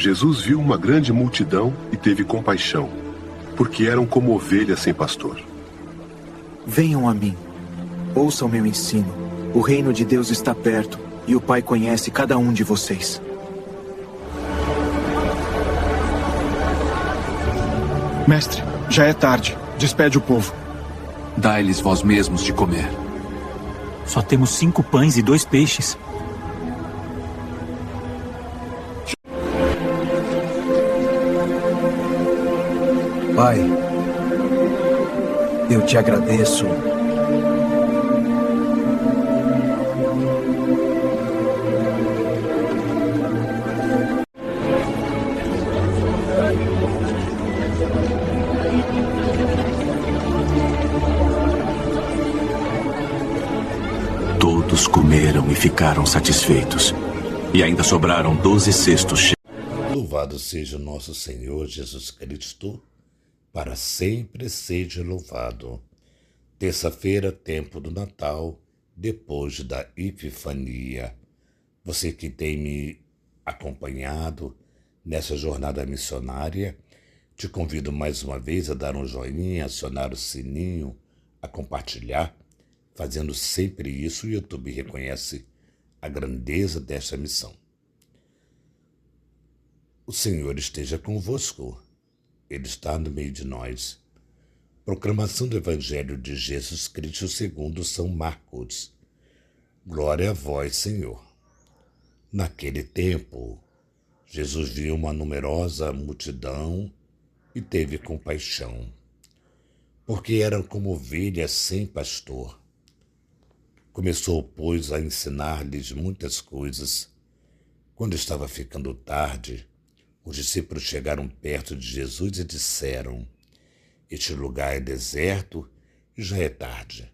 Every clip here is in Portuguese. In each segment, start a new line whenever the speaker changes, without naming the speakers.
Jesus viu uma grande multidão e teve compaixão, porque eram como ovelhas sem pastor.
Venham a mim, ouçam meu ensino. O reino de Deus está perto e o Pai conhece cada um de vocês.
Mestre, já é tarde. Despede o povo.
Dai-lhes vós mesmos de comer.
Só temos 5 pães e 2 peixes.
Pai, eu te agradeço.
Todos comeram e ficaram satisfeitos. E ainda sobraram 12 cestos cheios.
Louvado seja o nosso Senhor Jesus Cristo, para sempre seja louvado. Terça-feira, tempo do Natal, depois da Epifania. Você que tem me acompanhado nessa jornada missionária, te convido mais uma vez a dar um joinha, acionar o sininho, a compartilhar. Fazendo sempre isso, o YouTube reconhece a grandeza desta missão. O Senhor esteja convosco. Ele está no meio de nós. Proclamação do Evangelho de Jesus Cristo segundo São Marcos. Glória a vós, Senhor. Naquele tempo, Jesus viu uma numerosa multidão e teve compaixão, porque eram como ovelhas sem pastor. Começou, pois, a ensinar-lhes muitas coisas. Quando estava ficando tarde, os discípulos chegaram perto de Jesus e disseram: Este lugar é deserto e já é tarde.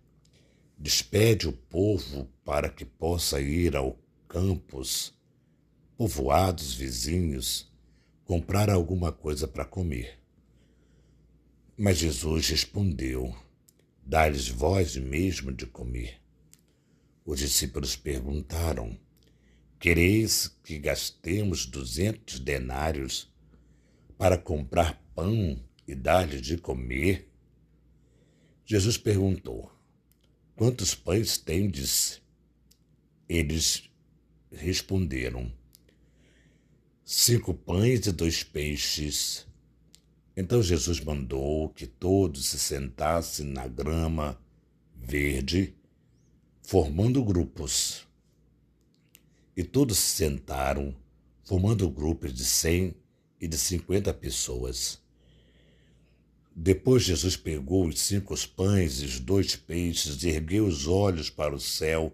Despede o povo para que possa ir ao campos, povoados vizinhos, comprar alguma coisa para comer. Mas Jesus respondeu: Dá-lhes vós mesmo de comer. Os discípulos perguntaram: Quereis que gastemos 200 denários para comprar pão e dar-lhe de comer? Jesus perguntou: Quantos pães tendes? Eles responderam: 5 pães e 2 peixes. Então Jesus mandou que todos se sentassem na grama verde, formando grupos. E todos se sentaram, formando grupos de 100 e de 50 pessoas. Depois Jesus pegou os 5 pães e os 2 peixes, ergueu os olhos para o céu,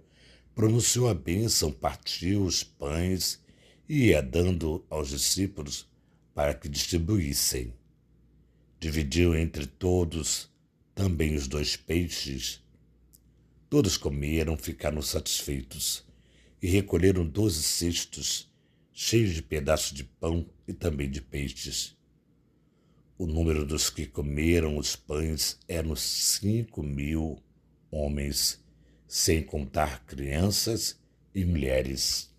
pronunciou a bênção, partiu os pães e ia dando aos discípulos para que distribuíssem. Dividiu entre todos também os 2 peixes. Todos comeram, ficaram satisfeitos e recolheram 12 cestos cheios de pedaços de pão e também de peixes. O número dos que comeram os pães eram 5.000 homens, sem contar crianças e mulheres.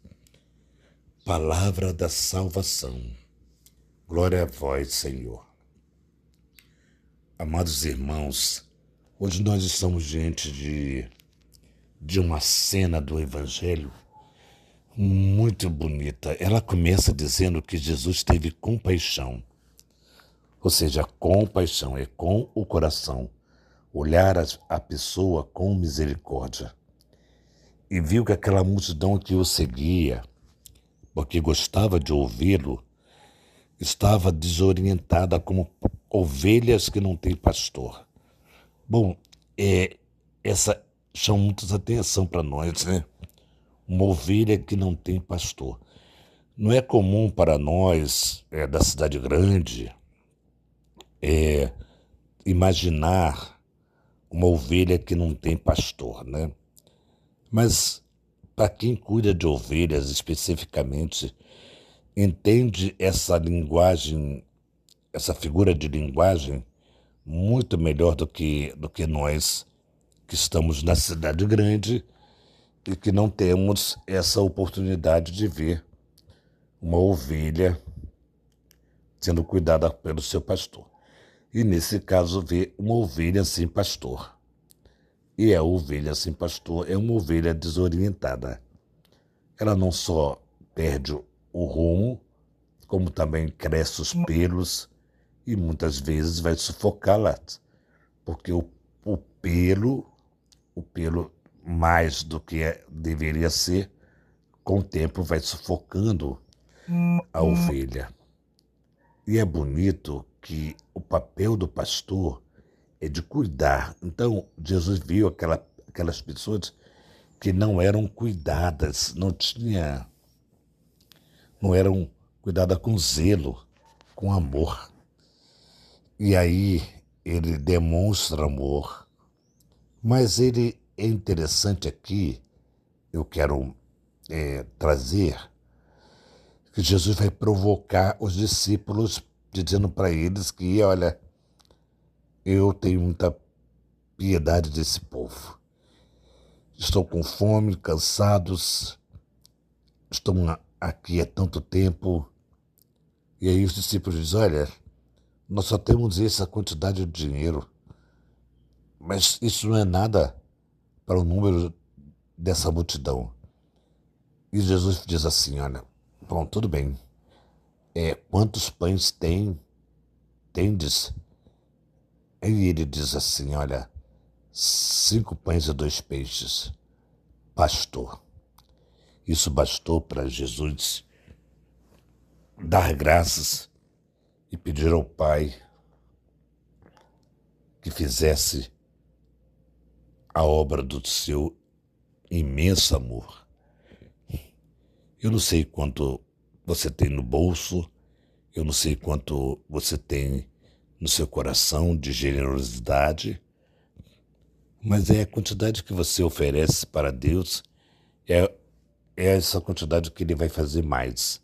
Palavra da salvação. Glória a vós, Senhor. Amados irmãos, hoje nós estamos diante de uma cena do Evangelho muito bonita. Ela começa dizendo que Jesus teve compaixão. Ou seja, compaixão é com o coração, olhar a pessoa com misericórdia. E viu que aquela multidão que o seguia, porque gostava de ouvi-lo, estava desorientada como ovelhas que não têm pastor. Bom, essa chama muita atenção para nós, né? Uma ovelha que não tem pastor. Não é comum para nós, da cidade grande, imaginar uma ovelha que não tem pastor, né? Mas para quem cuida de ovelhas especificamente, entende essa linguagem, essa figura de linguagem muito melhor do que nós que estamos na cidade grande e que não temos essa oportunidade de ver uma ovelha sendo cuidada pelo seu pastor. E nesse caso vê uma ovelha sem pastor. E a ovelha sem pastor é uma ovelha desorientada. Ela não só perde o rumo, como também cresce os pelos e muitas vezes vai sufocá-la, porque o pelo mais do que deveria ser, com o tempo vai sufocando a ovelha. E é bonito que o papel do pastor é de cuidar. Então, Jesus viu aquelas pessoas que não eram cuidadas, não eram cuidadas com zelo, com amor. E aí ele demonstra amor. Mas ele é interessante aqui, eu quero trazer, que Jesus vai provocar os discípulos, dizendo para eles que, olha, eu tenho muita piedade desse povo. Estão com fome, cansados, estão aqui há tanto tempo. E aí os discípulos dizem, olha, nós só temos essa quantidade de dinheiro, mas isso não é nada para o número dessa multidão. E Jesus diz assim, olha, bom, tudo bem, quantos pães tendes? Aí ele diz assim, olha, 5 pães e 2 peixes, pastor. Isso bastou para Jesus dar graças e pedir ao Pai que fizesse a obra do seu imenso amor. Eu não sei quanto você tem no bolso, eu não sei quanto você tem no seu coração de generosidade, mas é a quantidade que você oferece para Deus, é essa quantidade que Ele vai fazer mais.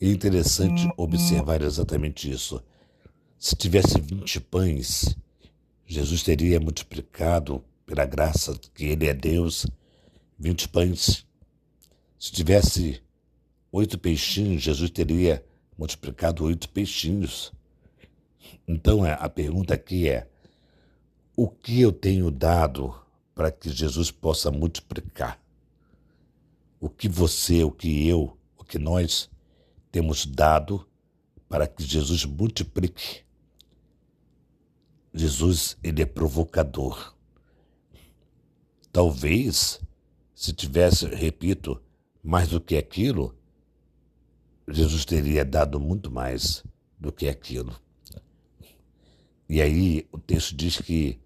É interessante observar exatamente isso. Se tivesse 20 pães, Jesus teria multiplicado, pela graça que Ele é Deus, 20 pães. Se tivesse 8 peixinhos, Jesus teria multiplicado 8 peixinhos. Então a pergunta aqui é, o que eu tenho dado para que Jesus possa multiplicar? O que você, o que eu, o que nós temos dado para que Jesus multiplique? Jesus, ele é provocador. Talvez, se tivesse, repito, mais do que aquilo, Jesus teria dado muito mais do que aquilo. E aí o texto diz que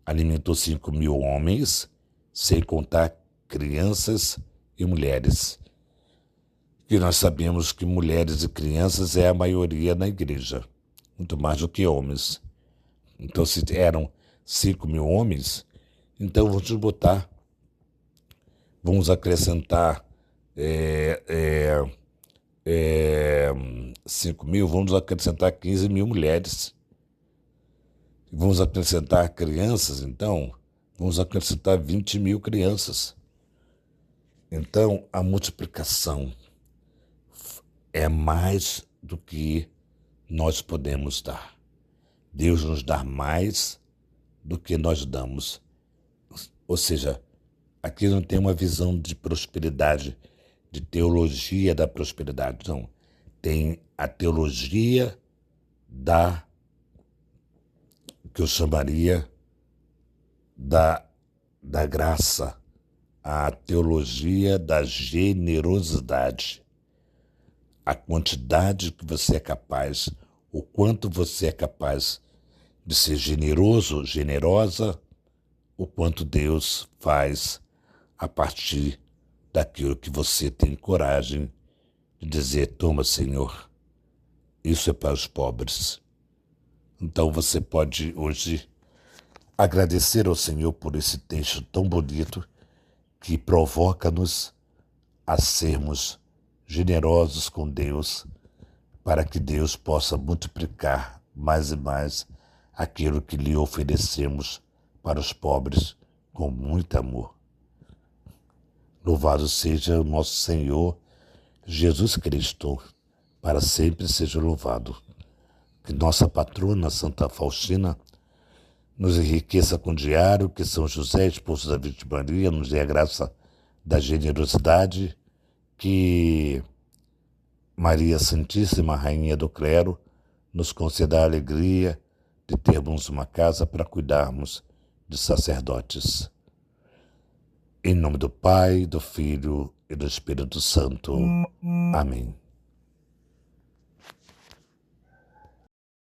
alimentou 5.000 homens, sem contar crianças e mulheres. E nós sabemos que mulheres e crianças é a maioria na igreja, muito mais do que homens. Então, se eram 5.000 homens, então vamos acrescentar 5.000, vamos acrescentar 15.000 mulheres. Vamos acrescentar crianças, então, vamos acrescentar 20.000 crianças. Então, a multiplicação é mais do que nós podemos dar. Deus nos dá mais do que nós damos. Ou seja, aqui não tem uma visão de prosperidade, de teologia da prosperidade, não. Tem a teologia que eu chamaria da graça, a teologia da generosidade. A quantidade que você é capaz, o quanto você é capaz de ser generoso, generosa, o quanto Deus faz a partir daquilo que você tem coragem de dizer, toma, Senhor, isso é para os pobres. Então você pode hoje agradecer ao Senhor por esse texto tão bonito que provoca-nos a sermos generosos com Deus, para que Deus possa multiplicar mais e mais aquilo que lhe oferecemos para os pobres com muito amor. Louvado seja o nosso Senhor Jesus Cristo, para sempre seja louvado. Que nossa patrona, Santa Faustina, nos enriqueça com o diário, que São José, esposo da Virgem Maria, nos dê a graça da generosidade, que Maria Santíssima, Rainha do Clero, nos conceda a alegria de termos uma casa para cuidarmos de sacerdotes. Em nome do Pai, do Filho e do Espírito Santo. Amém.